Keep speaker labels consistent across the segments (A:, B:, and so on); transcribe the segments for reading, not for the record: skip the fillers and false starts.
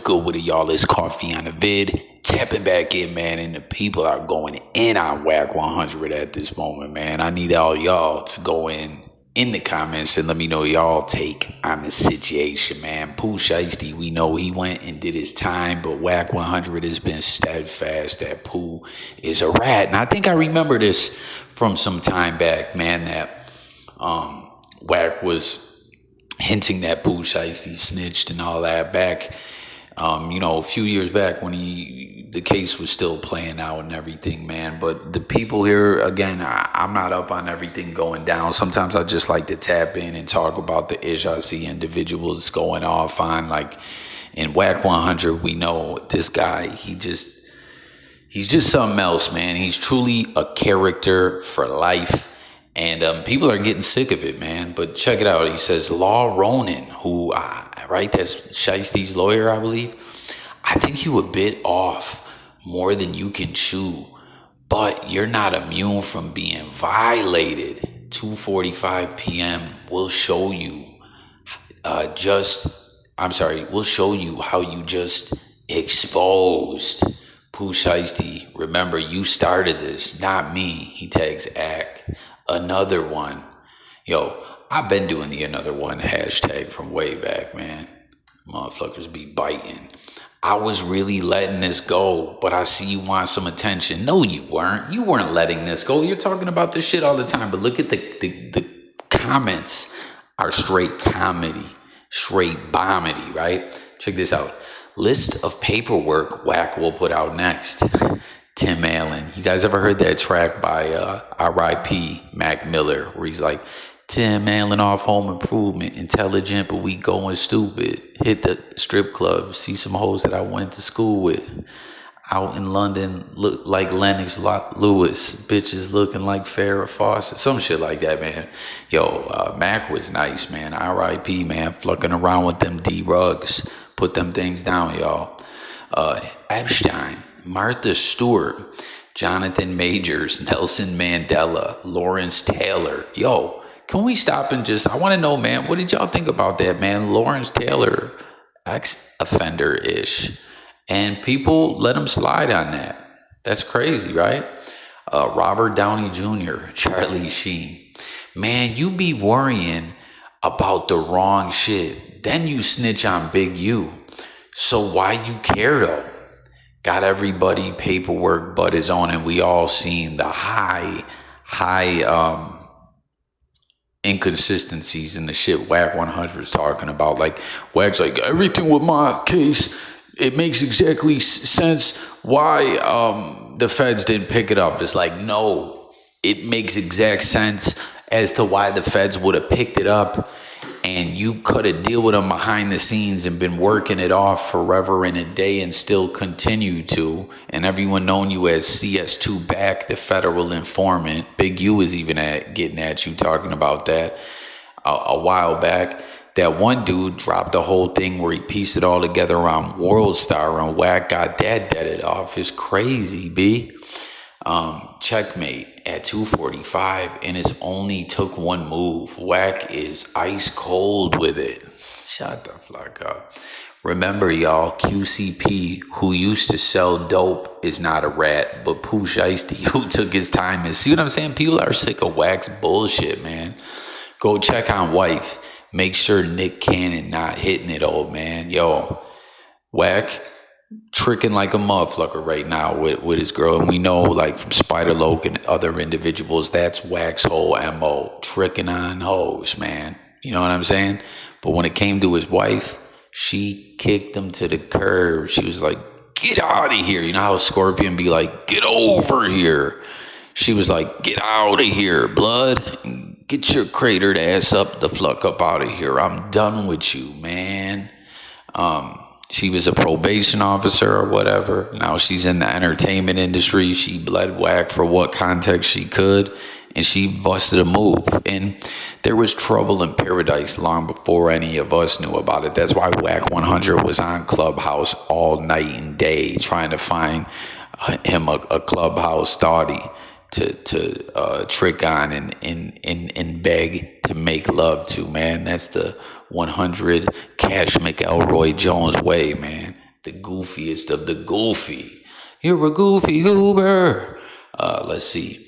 A: good with it, y'all? It's Coffee on the Vid. Tapping back in, man, and the people are going in on Wack100 at this moment, man. I need all y'all to go in the comments and let me know y'all take on the situation, man. Pooh Shiesty, we know he went and did his time, but Wack100 has been steadfast that Pooh is a rat. And I think I remember this from some time back, man, that Wack was hinting that Pooh Shiesty snitched and all that back, a few years back when the case was still playing out and everything, man. But the people here, again, I'm not up on everything going down. Sometimes I just like to tap in and talk about the ish I see individuals going off on. Like in Wack100, we know this guy, he's just something else, man. He's truly a character for life. And people are getting sick of it, man. But check it out. He says, Law Ronan, who, right, that's Shiesty's lawyer, I believe. I think you a bit off more than you can chew. But you're not immune from being violated. 2:45 p.m. will show you we'll show you how you just exposed. Pooh Shiesty, remember, you started this, not me. He tags Ack. Another one. Yo, I've been doing the another one hashtag from way back, man. Motherfuckers be biting. I was really letting this go, but I see you want some attention. No, you weren't. You weren't letting this go. You're talking about this shit all the time, but look at the comments are straight comedy, straight bomedy, right? Check this out. List of paperwork Wack will put out next. Tim Allen. You guys ever heard that track by R.I.P. Mac Miller, where he's like, Tim Allen off Home Improvement, intelligent, but we going stupid. Hit the strip club, see some hoes that I went to school with. Out in London, look like Lennox Lewis. Bitches looking like Farrah Fawcett. Some shit like that, man. Yo, Mac was nice, man. R.I.P., man. Fucking around with them D-Rugs. Put them things down, y'all. Epstein. Martha Stewart, Jonathan Majors, Nelson Mandela, Lawrence Taylor. Yo, can we stop and I want to know, man, what did y'all think about that, man? Lawrence Taylor, ex-offender-ish. And people let him slide on that. That's crazy, right? Robert Downey Jr., Charlie Sheen. Man, you be worrying about the wrong shit. Then you snitch on Big U. So why you care, though? Got everybody paperwork but his own, and we all seen the high inconsistencies in the shit Wack100 is talking about. Like, Wack's like, everything with my case, it makes exactly sense why the feds didn't pick it up. It's like, no, it makes exact sense as to why the feds would have picked it up, and you could have dealt with them behind the scenes and been working it off forever and a day and still continue to. And everyone known you as CS2 back, the federal informant. Big U is even getting at you talking about that a while back. That one dude dropped the whole thing where he pieced it all together around World Star, and Wack got that deaded off. It's crazy, B. Checkmate at 2:45, and it's only took one move. Wack is ice cold with it. Shut the fuck up. Remember, y'all, QCP, who used to sell dope, is not a rat, but Pooh Shiesty, who took his time, and see what I'm saying? People are sick of Wack's bullshit, man. Go check on wife. Make sure Nick Cannon not hitting it, old man. Yo, Wack tricking like a motherfucker right now with his girl, and we know, like, from Spider Loke and other individuals, that's Wack's whole MO, tricking on hoes, man. You know what I'm saying? But when it came to his wife, she kicked him to the curb. She was like, get out of here. You know how Scorpion be like, get over here. She was like, get out of here, blood. Get your cratered ass up the fuck up out of here. I'm done with you, man. She was a probation officer or whatever. Now she's in the entertainment industry. She bled Wack for what context she could, and she busted a move. And there was trouble in paradise long before any of us knew about it. That's why Wack100 was on Clubhouse all night and day trying to find him a Clubhouse thotty to trick on and beg to make love to, man. That's the 100 Cash McElroy Jones way, man. The goofiest of the goofy. You're a goofy goober. Let's see.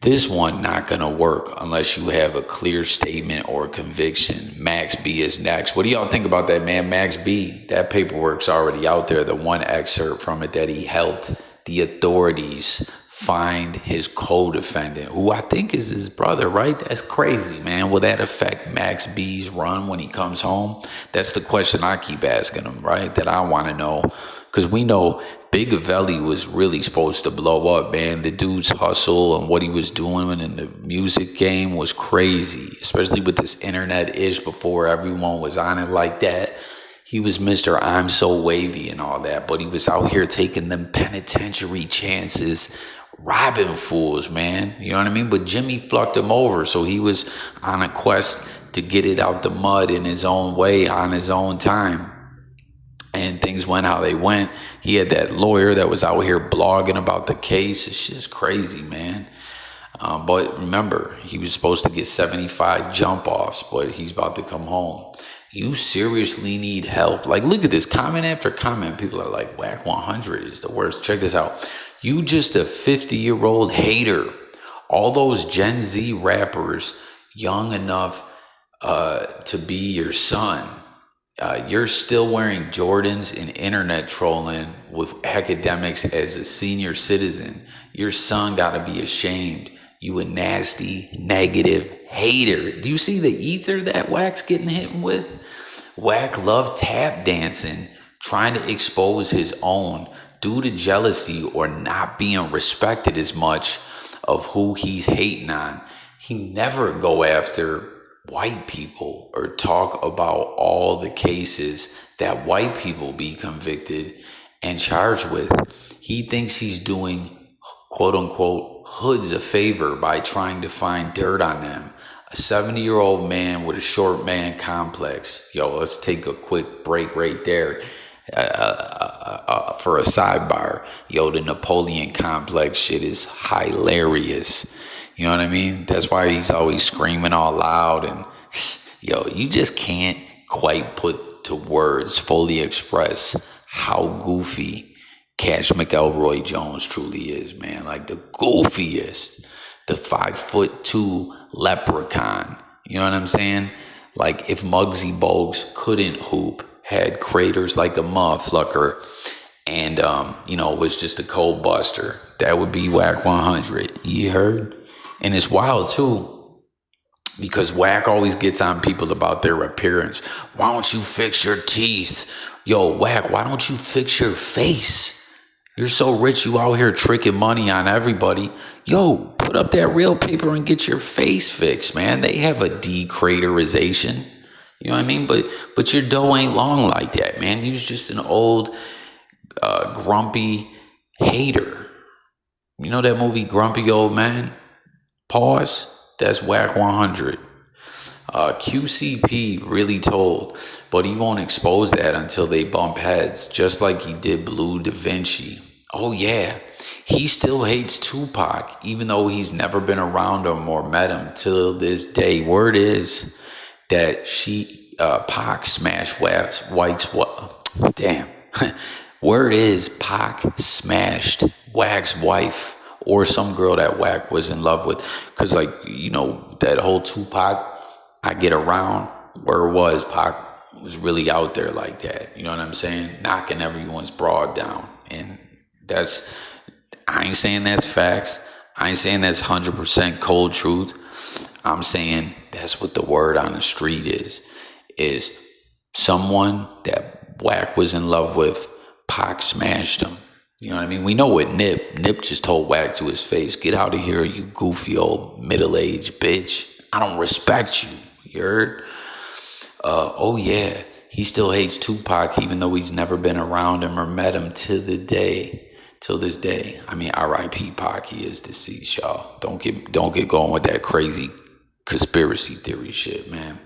A: This one not gonna work unless you have a clear statement or conviction. Max B is next. What do y'all think about that, man? Max B, that paperwork's already out there. The one excerpt from it that he helped the authorities find his co-defendant, who I think is his brother, right? That's crazy, man. Will that affect Max B's run when he comes home? That's the question I keep asking him, right? That I want to know. Because we know Big Avelli was really supposed to blow up, man. The dude's hustle and what he was doing in the music game was crazy, especially with this internet-ish before everyone was on it like that. He was Mr. I'm so wavy and all that, but he was out here taking them penitentiary chances, robbing fools, man. You know what I mean? But Jimmy fucked him over, so he was on a quest to get it out the mud in his own way, on his own time. And things went how they went. He had that lawyer that was out here blogging about the case. It's just crazy, man. But remember, he was supposed to get 75 jump offs, but he's about to come home. You seriously need help. Like, look at this, comment after comment. People are like, Wack100 is the worst. Check this out. You just a 50-year-old hater. All those Gen Z rappers, young enough to be your son. You're still wearing Jordans and internet trolling with academics as a senior citizen. Your son got to be ashamed. You a nasty, negative hater. Do you see the ether that Wack's getting hit with? Wack loved tap dancing, trying to expose his own due to jealousy or not being respected as much of who he's hating on. He never go after white people or talk about all the cases that white people be convicted and charged with. He thinks he's doing, quote unquote, hoods a favor by trying to find dirt on them. A 70-year-old man with a short man complex. Yo, let's take a quick break right there for a sidebar. Yo, the Napoleon complex shit is hilarious. You know what I mean? That's why he's always screaming all loud. And yo, you just can't quite put to words, fully express how goofy Cash McElroy Jones truly is, man. Like the goofiest, the 5'2" leprechaun. You know what I'm saying? Like if Muggsy Bogues couldn't hoop, had craters like a motherfucker, and was just a cold buster, that would be Wack100. You heard? And it's wild too, because Wack always gets on people about their appearance. Why don't you fix your teeth? Yo, Wack, why don't you fix your face? You're so rich, you out here tricking money on everybody. Yo, put up that real paper and get your face fixed, man. They have a decraterization. You know what I mean? But your dough ain't long like that, man. You're just an old, grumpy hater. You know that movie, Grumpy Old Man? Pause. That's Wack100. QCP really told, but he won't expose that until they bump heads, just like he did Blue Da Vinci. Oh yeah, he still hates Tupac, even though he's never been around him or met him till this day. Word is that Pac smashed White's damn. Word is Pac smashed Wack's wife, or some girl that Wack was in love with. Because, that whole Tupac, I get around, where it was, Pac was really out there like that. You know what I'm saying? Knocking everyone's broad down. And I ain't saying that's facts. I ain't saying that's 100% cold truth. I'm saying that's what the word on the street is someone that Wack was in love with, Pac smashed him. You know what I mean? We know what Nip just told Wack to his face, get out of here, you goofy old middle-aged bitch. I don't respect you. You heard? Oh yeah, he still hates Tupac, even though he's never been around him or met him till this day. I mean, R.I.P. Pac, he is deceased, y'all. Don't get going with that crazy conspiracy theory shit, man.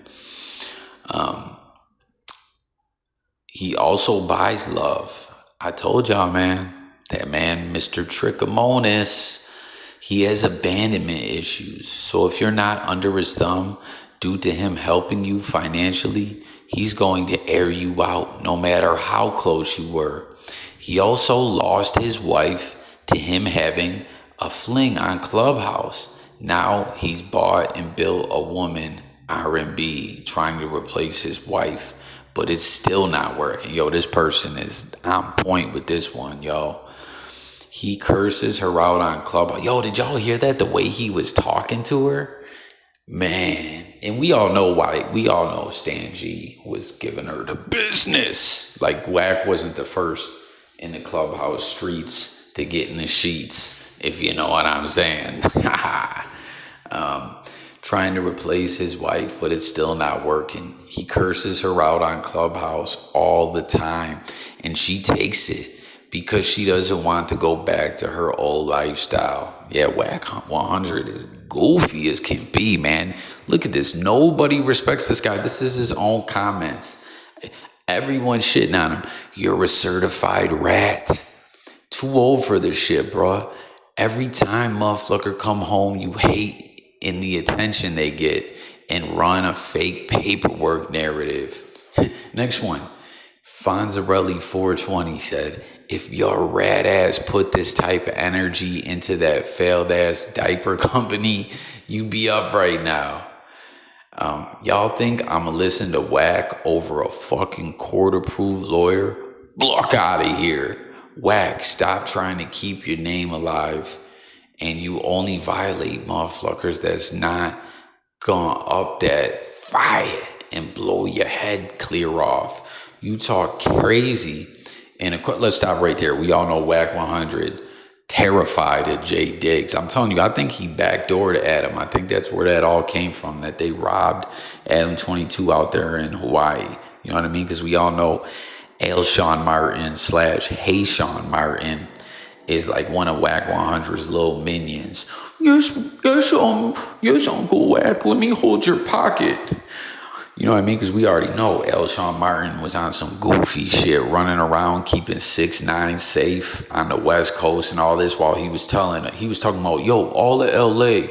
A: He also buys love. I told y'all, man. That man, Mr. Trickamonis, he has abandonment issues. So if you're not under his thumb due to him helping you financially, He's going to air you out no matter how close you were. He also lost his wife to him having a fling on Clubhouse. Now he's bought and built a woman R&B trying to replace his wife, but it's still not working. Yo, this person is on point with this one, yo. He curses her out on Clubhouse. Yo, did y'all hear that? The way he was talking to her? Man, and we all know why. We all know Stan G was giving her the business. Like, Wack wasn't the first in the Clubhouse streets to get in the sheets, if you know what I'm saying. Trying to replace his wife, but it's still not working. He curses her out on Clubhouse all the time, and she takes it because she doesn't want to go back to her old lifestyle. Yeah, Wack100 is goofy as can be, man. Look at this. Nobody respects this guy. This is his own comments. Everyone shitting on him. You're a certified rat. Too old for this shit, bro. Every time motherfucker come home, you hate in the attention they get and run a fake paperwork narrative. Next one. Fonzarelli 420 said, if your rat ass put this type of energy into that failed ass diaper company, you'd be up right now. Y'all think I'ma listen to Wack over a fucking court-approved lawyer? Block out of here. Wack, stop trying to keep your name alive. And you only violate motherfuckers that's not gonna up that fire and blow your head clear off. You talk crazy. And let's stop right there. We all know Wack100 terrified of Jay Diggs. I'm telling you, I think he backdoored Adam. I think that's where that all came from, that they robbed Adam 22 out there in Hawaii. You know what I mean? Because we all know Sean Martin / Hey Sean Martin is like one of Wack100's little minions. Yes, Uncle Wack, let me hold your pocket. You know what I mean? Because we already know Sean Martin was on some goofy shit, running around keeping 6ix9ine safe on the West Coast and all this, while he was talking about, yo, all of LA,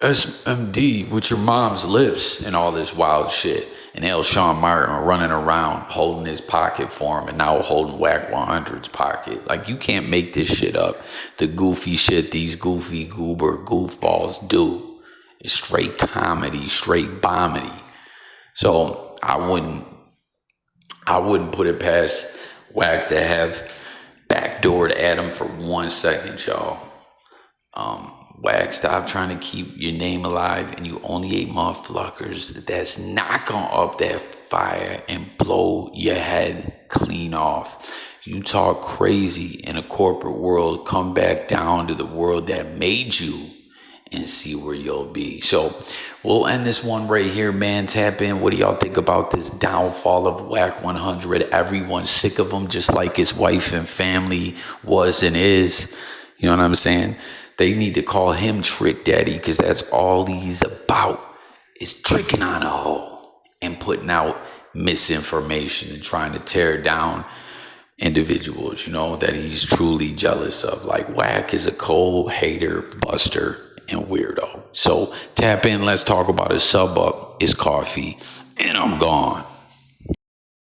A: SMD with your mom's lips and all this wild shit. And Sean Martin running around holding his pocket for him and now holding Wack100's pocket. Like, you can't make this shit up. The goofy shit these goofy goober goofballs do is straight comedy, straight bombity. So I wouldn't put it past Wack to have backdoored Adam for 1 second, y'all. Wack, stop trying to keep your name alive, and you only hate motherfuckers that's not gonna up that fire and blow your head clean off. You talk crazy in a corporate world, come back down to the world that made you and see where you'll be. So we'll end this one right here, man. Tap in. What do y'all think about this downfall of Wack100? Everyone's sick of him, just like his wife and family was and is. You know what I'm saying? They need to call him Trick Daddy, because that's all he's about, is tricking on a hoe and putting out misinformation and trying to tear down individuals, you know, that he's truly jealous of. Like, Wack is a cold hater, buster, and weirdo. So tap in. Let's talk about his sub up. It's coffee, and I'm gone.